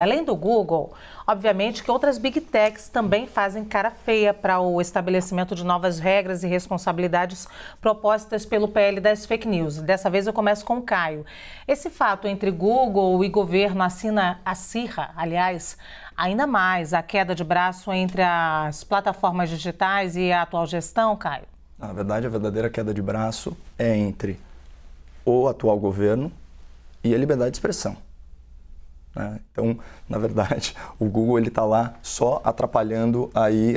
Além do Google, obviamente que outras Big Techs também fazem cara feia para o estabelecimento de novas regras e responsabilidades propostas pelo PL das fake news. Dessa vez eu começo com o Caio. Esse fato entre Google e governo acirra, aliás, ainda mais a queda de braço entre as plataformas digitais e a atual gestão, Caio? Na verdade, a verdadeira queda de braço é entre o atual governo e a liberdade de expressão. Então, na verdade, o Google está lá só atrapalhando aí,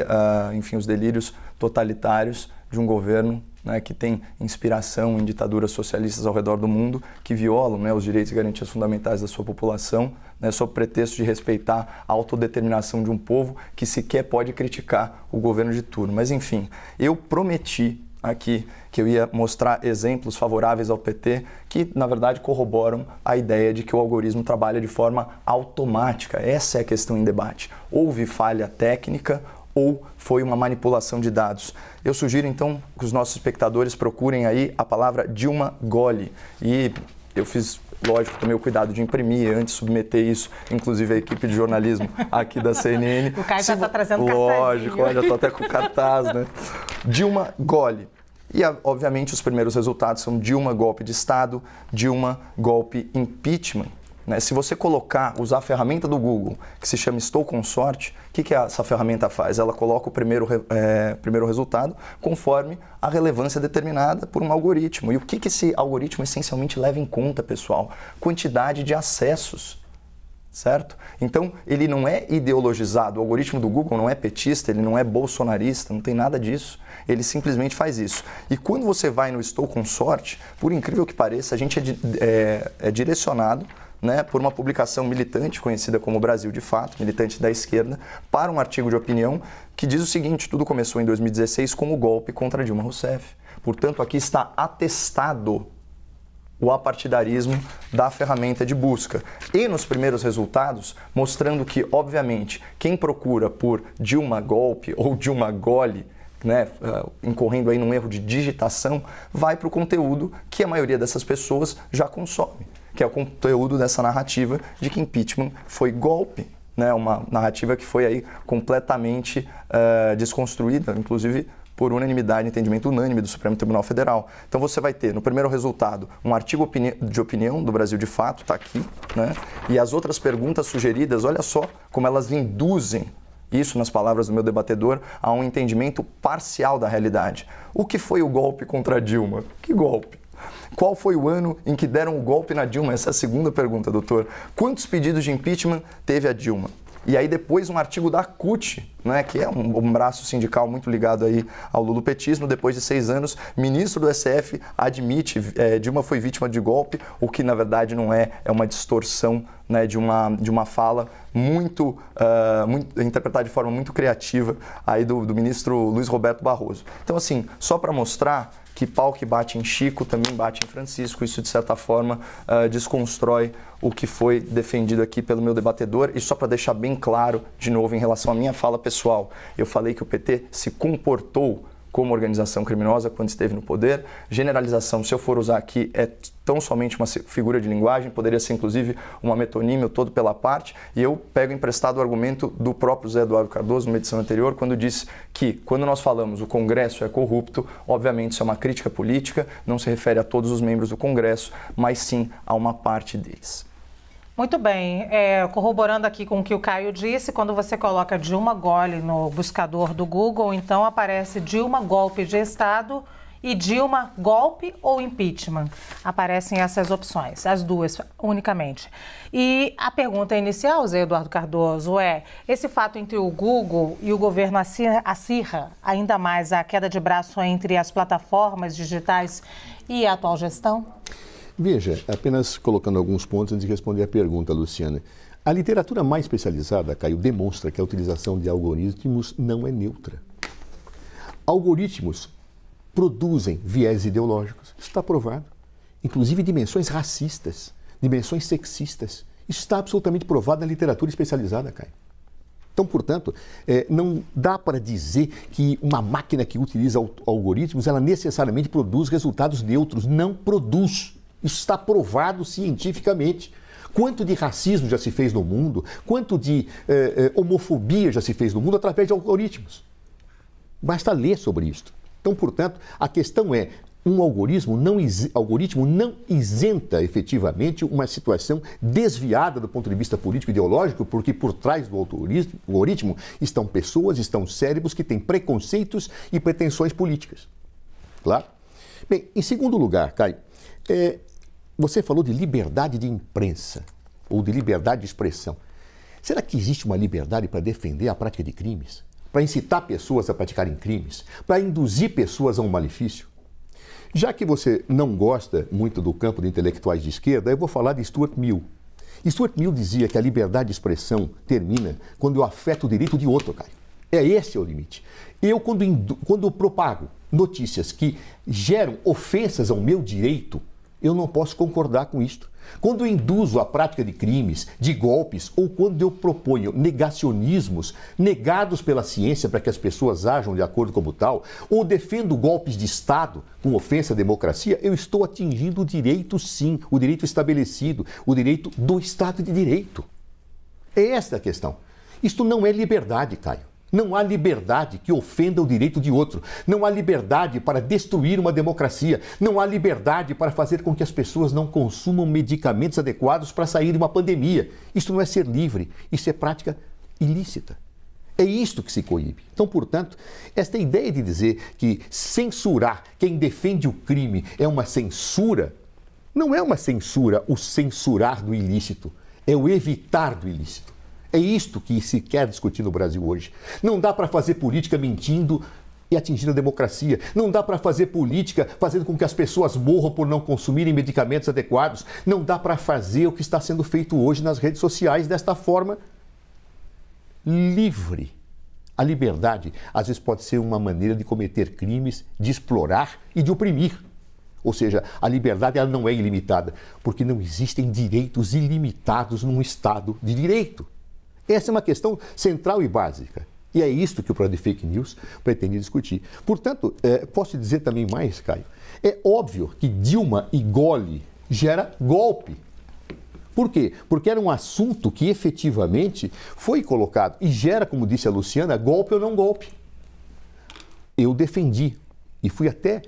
enfim, os delírios totalitários de um governo, né, que tem inspiração em ditaduras socialistas ao redor do mundo, que violam, né, os direitos e garantias fundamentais da sua população, né, sob pretexto de respeitar a autodeterminação de um povo que sequer pode criticar o governo de turno. Mas, enfim, eu prometi aqui que eu ia mostrar exemplos favoráveis ao PT que, na verdade, corroboram a ideia de que o algoritmo trabalha de forma automática. Essa é a questão em debate. Houve falha técnica ou foi uma manipulação de dados? Eu sugiro, então, que os nossos espectadores procurem aí a palavra Dilma Gole. E eu fiz, lógico, tomei o cuidado de imprimir antes de submeter isso, inclusive a equipe de jornalismo aqui da CNN. O Caio já está trazendo cartaz. Lógico, olha, estou até com cartaz, né? Dilma Gole. E, obviamente, os primeiros resultados são Dilma golpe de Estado, Dilma golpe impeachment. Né? Se você usar a ferramenta do Google, que se chama Estou com Sorte, o que essa ferramenta faz? Ela coloca o primeiro resultado conforme a relevância determinada por um algoritmo. E o que esse algoritmo essencialmente leva em conta, pessoal? Quantidade de acessos. Certo? Então, ele não é ideologizado, o algoritmo do Google não é petista, ele não é bolsonarista, não tem nada disso. Ele simplesmente faz isso. E quando você vai no Estou com Sorte, por incrível que pareça, a gente é direcionado, né, por uma publicação militante, conhecida como Brasil de Fato, militante da esquerda, para um artigo de opinião que diz o seguinte: tudo começou em 2016 com o golpe contra Dilma Rousseff. Portanto, aqui está atestado o apartidarismo da ferramenta de busca. E nos primeiros resultados, mostrando que, obviamente, quem procura por Dilma golpe ou Dilma gole, né, incorrendo aí num erro de digitação, vai para o conteúdo que a maioria dessas pessoas já consome, que é o conteúdo dessa narrativa de que impeachment foi golpe. Né, uma narrativa que foi aí completamente desconstruída, inclusive por unanimidade, entendimento unânime do Supremo Tribunal Federal. Então você vai ter, no primeiro resultado, um artigo de opinião do Brasil de Fato, está aqui, né? E as outras perguntas sugeridas, olha só como elas induzem, isso nas palavras do meu debatedor, a um entendimento parcial da realidade. O que foi o golpe contra Dilma? Que golpe? Qual foi o ano em que deram o golpe na Dilma? Essa é a segunda pergunta, doutor. Quantos pedidos de impeachment teve a Dilma? E aí depois um artigo da CUT, né, que é um braço sindical muito ligado aí ao lulopetismo, depois de 6 anos, ministro do SF admite Dilma foi vítima de golpe, o que na verdade não é uma distorção, né, de uma fala muito interpretada de forma muito criativa aí do ministro Luiz Roberto Barroso. Então, assim, só para mostrar que pau que bate em Chico também bate em Francisco, isso de certa forma desconstrói o que foi defendido aqui pelo meu debatedor. E só para deixar bem claro, de novo, em relação à minha fala pessoal, eu falei que o PT se comportou como organização criminosa quando esteve no poder. Generalização, se eu for usar aqui, é tão somente uma figura de linguagem, poderia ser inclusive uma metonímia, todo pela parte, e eu pego emprestado o argumento do próprio Zé Eduardo Cardoso, numa edição anterior, quando disse que, quando nós falamos o Congresso é corrupto, obviamente isso é uma crítica política, não se refere a todos os membros do Congresso, mas sim a uma parte deles. Muito bem, corroborando aqui com o que o Caio disse, quando você coloca Dilma Gole no buscador do Google, então aparece Dilma golpe de Estado e Dilma golpe ou impeachment. Aparecem essas opções, as duas unicamente. E a pergunta inicial, Zé Eduardo Cardoso, esse fato entre o Google e o governo acirra ainda mais a queda de braço entre as plataformas digitais e a atual gestão? Veja, apenas colocando alguns pontos antes de responder a pergunta, Luciana. A literatura mais especializada, Caio, demonstra que a utilização de algoritmos não é neutra. Algoritmos produzem viés ideológicos, isso está provado. Inclusive dimensões racistas, dimensões sexistas. Isso está absolutamente provado na literatura especializada, Caio. Então, portanto, não dá para dizer que uma máquina que utiliza algoritmos, ela necessariamente produz resultados neutros. Não produz. Isso está provado cientificamente. Quanto de racismo já se fez no mundo, quanto de homofobia já se fez no mundo através de algoritmos. Basta ler sobre isso. Então, portanto, a questão é, um algoritmo não isenta efetivamente uma situação desviada do ponto de vista político e ideológico, porque por trás do algoritmo estão pessoas, estão cérebros que têm preconceitos e pretensões políticas. Claro? Bem, em segundo lugar, Caio, você falou de liberdade de imprensa ou de liberdade de expressão. Será que existe uma liberdade para defender a prática de crimes? Para incitar pessoas a praticarem crimes? Para induzir pessoas a um malefício? Já que você não gosta muito do campo de intelectuais de esquerda, eu vou falar de Stuart Mill. Stuart Mill dizia que a liberdade de expressão termina quando eu afeto o direito de outro, Caio. Esse é o limite. Eu, quando propago notícias que geram ofensas ao meu direito, eu não posso concordar com isto. Quando eu induzo a prática de crimes, de golpes, ou quando eu proponho negacionismos negados pela ciência para que as pessoas ajam de acordo como tal, ou defendo golpes de Estado com ofensa à democracia, eu estou atingindo o direito, sim, o direito estabelecido, o direito do Estado de Direito. É esta a questão. Isto não é liberdade, Caio. Não há liberdade que ofenda o direito de outro. Não há liberdade para destruir uma democracia. Não há liberdade para fazer com que as pessoas não consumam medicamentos adequados para sair de uma pandemia. Isso não é ser livre, isso é prática ilícita. É isto que se coíbe. Então, portanto, esta ideia de dizer que censurar quem defende o crime é uma censura, não é uma censura o censurar do ilícito, é o evitar do ilícito. É isto que se quer discutir no Brasil hoje. Não dá para fazer política mentindo e atingindo a democracia. Não dá para fazer política fazendo com que as pessoas morram por não consumirem medicamentos adequados. Não dá para fazer o que está sendo feito hoje nas redes sociais desta forma livre. A liberdade, às vezes, pode ser uma maneira de cometer crimes, de explorar e de oprimir. Ou seja, a liberdade ela não é ilimitada, porque não existem direitos ilimitados num Estado de direito. Essa é uma questão central e básica. E é isto que o Projeto de Fake News pretende discutir. Portanto, posso dizer também mais, Caio, é óbvio que Dilma e Gole gera golpe. Por quê? Porque era um assunto que efetivamente foi colocado e gera, como disse a Luciana, golpe ou não golpe. Eu defendi e fui até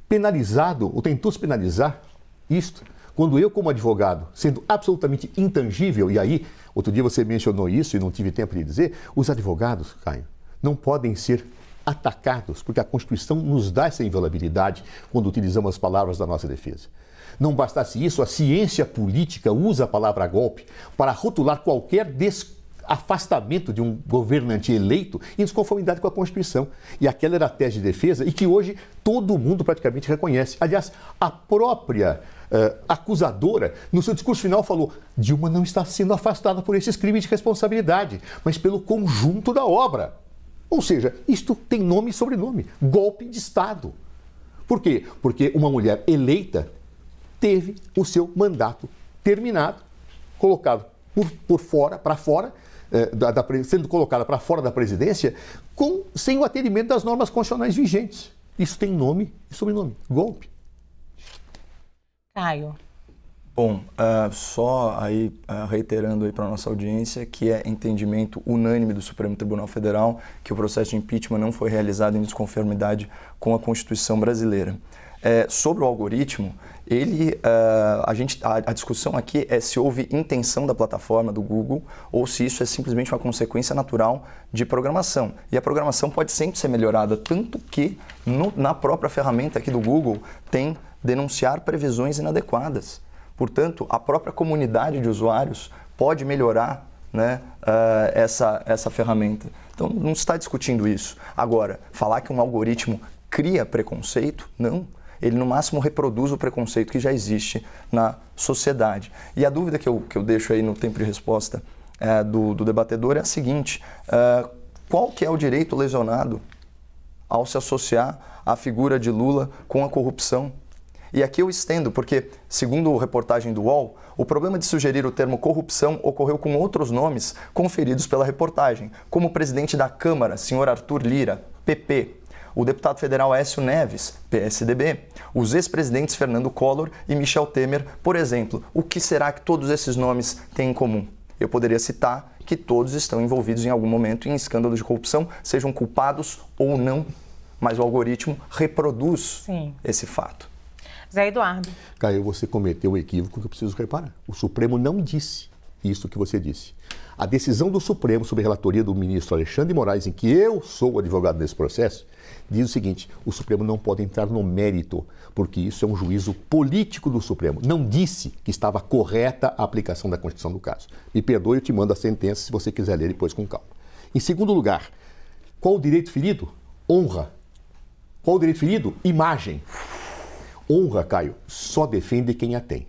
penalizado, ou tentou se penalizar isto, quando eu, como advogado, sendo absolutamente intangível, e aí, outro dia você mencionou isso e não tive tempo de dizer, os advogados, Caio, não podem ser atacados, porque a Constituição nos dá essa inviolabilidade quando utilizamos as palavras da nossa defesa. Não bastasse isso, a ciência política usa a palavra golpe para rotular qualquer afastamento de um governante eleito em desconformidade com a Constituição. E aquela era a tese de defesa e que hoje todo mundo praticamente reconhece. Aliás, a própria acusadora, no seu discurso final, falou: Dilma não está sendo afastada por esses crimes de responsabilidade, mas pelo conjunto da obra. Ou seja, isto tem nome e sobrenome: golpe de Estado. Por quê? Porque uma mulher eleita teve o seu mandato terminado, colocado por fora, para fora, sendo colocada para fora da presidência, sem o atendimento das normas constitucionais vigentes. Isso tem nome e sobrenome: golpe. Caio. Bom, só aí reiterando aí para a nossa audiência que é entendimento unânime do Supremo Tribunal Federal que o processo de impeachment não foi realizado em desconformidade com a Constituição brasileira. Sobre o algoritmo, a discussão aqui é se houve intenção da plataforma do Google ou se isso é simplesmente uma consequência natural de programação. E a programação pode sempre ser melhorada, tanto que na própria ferramenta aqui do Google tem denunciar previsões inadequadas. Portanto, a própria comunidade de usuários pode melhorar, né, essa ferramenta. Então, não se está discutindo isso. Agora, falar que um algoritmo cria preconceito, não. Ele, no máximo, reproduz o preconceito que já existe na sociedade. E a dúvida que eu deixo aí no tempo de resposta do debatedor é a seguinte: qual que é o direito lesionado ao se associar à figura de Lula com a corrupção? E aqui eu estendo, porque, segundo a reportagem do UOL, o problema de sugerir o termo corrupção ocorreu com outros nomes conferidos pela reportagem, como o presidente da Câmara, senhor Arthur Lira, PP, o deputado federal Aécio Neves, PSDB, os ex-presidentes Fernando Collor e Michel Temer, por exemplo. O que será que todos esses nomes têm em comum? Eu poderia citar que todos estão envolvidos em algum momento em escândalos de corrupção, sejam culpados ou não, mas o algoritmo reproduz esse fato. Zé Eduardo. Caio, você cometeu o equívoco que eu preciso reparar. O Supremo não disse isso que você disse. A decisão do Supremo sobre a relatoria do ministro Alexandre de Moraes, em que eu sou o advogado desse processo, diz o seguinte: o Supremo não pode entrar no mérito, porque isso é um juízo político do Supremo. Não disse que estava correta a aplicação da Constituição do caso. Me perdoe, eu te mando a sentença se você quiser ler depois com calma. Em segundo lugar, qual o direito ferido? Honra. Qual o direito ferido? Imagem. Honra, Caio, só defende quem a tem.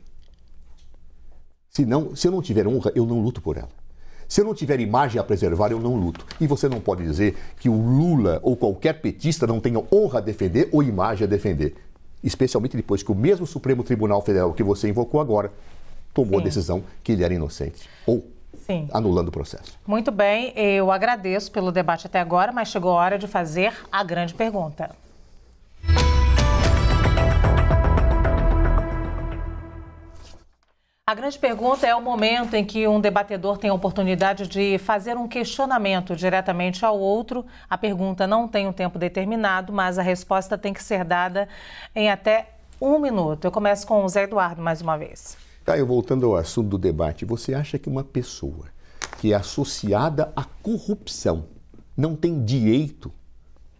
Se eu não tiver honra, eu não luto por ela. Se eu não tiver imagem a preservar, eu não luto. E você não pode dizer que o Lula ou qualquer petista não tenha honra a defender ou imagem a defender. Especialmente depois que o mesmo Supremo Tribunal Federal que você invocou agora tomou a decisão que ele era inocente. Ou anulando o processo. Muito bem, eu agradeço pelo debate até agora, mas chegou a hora de fazer a grande pergunta. A grande pergunta é o momento em que um debatedor tem a oportunidade de fazer um questionamento diretamente ao outro. A pergunta não tem um tempo determinado, mas a resposta tem que ser dada em até 1 minuto. Eu começo com o Zé Eduardo mais uma vez. Caio, voltando ao assunto do debate, você acha que uma pessoa que é associada à corrupção não tem direito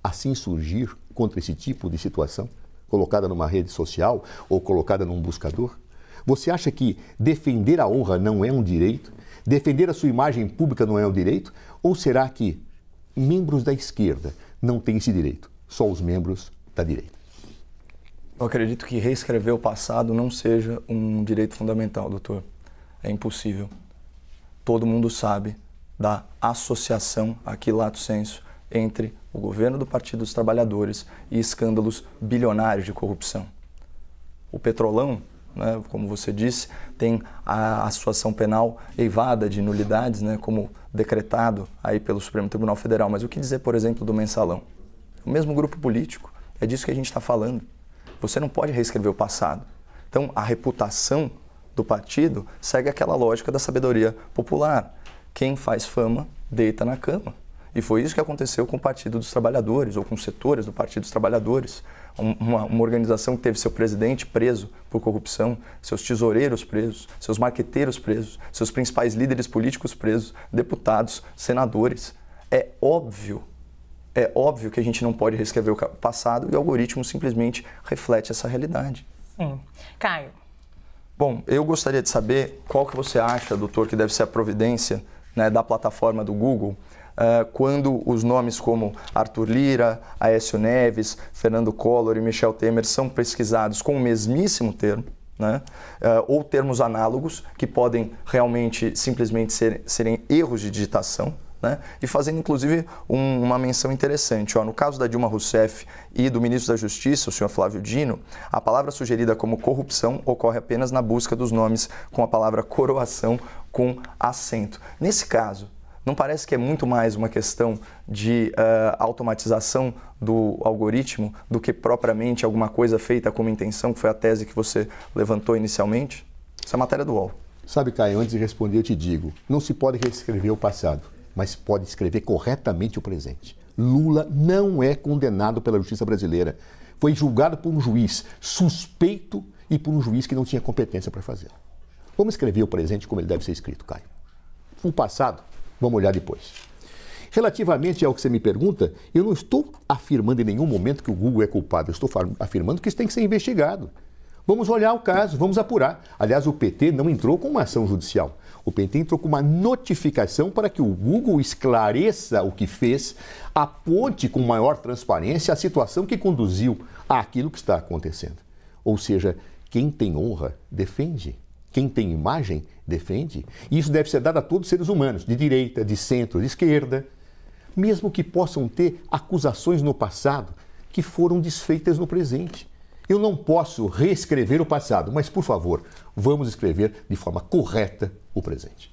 a se insurgir contra esse tipo de situação, colocada numa rede social ou colocada num buscador? Você acha que defender a honra não é um direito? Defender a sua imagem pública não é um direito? Ou será que membros da esquerda não têm esse direito? Só os membros da direita? Eu acredito que reescrever o passado não seja um direito fundamental, doutor. É impossível. Todo mundo sabe da associação, aqui lato sensu, entre o governo do Partido dos Trabalhadores e escândalos bilionários de corrupção. O Petrolão, né, como você disse, tem a situação penal eivada de nulidades, né, como decretado aí pelo Supremo Tribunal Federal. Mas o que dizer, por exemplo, do Mensalão? O mesmo grupo político, é disso que a gente está falando. Você não pode reescrever o passado. Então, a reputação do partido segue aquela lógica da sabedoria popular. Quem faz fama, deita na cama. E foi isso que aconteceu com o Partido dos Trabalhadores, ou com setores do Partido dos Trabalhadores. Uma organização que teve seu presidente preso por corrupção, seus tesoureiros presos, seus marqueteiros presos, seus principais líderes políticos presos, deputados, senadores. É óbvio que a gente não pode reescrever o passado e o algoritmo simplesmente reflete essa realidade. Sim. Caio. Bom, eu gostaria de saber qual que você acha, doutor, que deve ser a providência, né, da plataforma do Google quando os nomes como Arthur Lira, Aécio Neves, Fernando Collor e Michel Temer são pesquisados com o mesmíssimo termo, né, ou termos análogos que podem realmente simplesmente serem erros de digitação, né, e fazendo inclusive uma menção interessante. No caso da Dilma Rousseff e do ministro da Justiça, o senhor Flávio Dino, a palavra sugerida como corrupção ocorre apenas na busca dos nomes com a palavra coroação com acento. Nesse caso, não parece que é muito mais uma questão de automatização do algoritmo do que propriamente alguma coisa feita com intenção, que foi a tese que você levantou inicialmente? Isso é matéria do UOL. Sabe, Caio, antes de responder eu te digo, não se pode reescrever o passado, mas pode escrever corretamente o presente. Lula não é condenado pela justiça brasileira. Foi julgado por um juiz suspeito e por um juiz que não tinha competência para fazê-lo. Vamos escrever o presente como ele deve ser escrito, Caio. O passado, vamos olhar depois. Relativamente ao que você me pergunta, eu não estou afirmando em nenhum momento que o Google é culpado. Eu estou afirmando que isso tem que ser investigado. Vamos olhar o caso, vamos apurar. Aliás, o PT não entrou com uma ação judicial. O PT entrou com uma notificação para que o Google esclareça o que fez, aponte com maior transparência a situação que conduziu àquilo que está acontecendo. Ou seja, quem tem honra, defende. Quem tem imagem, defende. E isso deve ser dado a todos os seres humanos, de direita, de centro, de esquerda. Mesmo que possam ter acusações no passado que foram desfeitas no presente. Eu não posso reescrever o passado, mas, por favor, vamos escrever de forma correta o presente.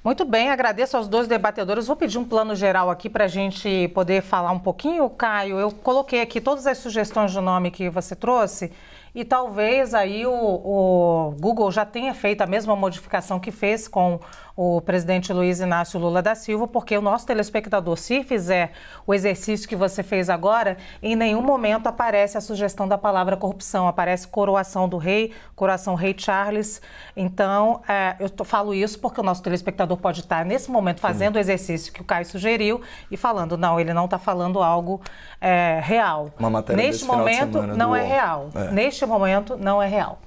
Muito bem, agradeço aos dois debatedores. Vou pedir um plano geral aqui para a gente poder falar um pouquinho. Caio, eu coloquei aqui todas as sugestões de nome que você trouxe e talvez aí o Google já tenha feito a mesma modificação que fez com o presidente Luiz Inácio Lula da Silva, porque o nosso telespectador, se fizer o exercício que você fez agora, em nenhum momento aparece a sugestão da palavra corrupção, aparece coroação do rei, coroação rei Charles. Então, falo isso porque o nosso telespectador pode estar, nesse momento, fazendo o exercício que o Caio sugeriu e falando, não, ele não está falando algo real. Uma matéria Neste momento, não é real. Neste momento, não é real.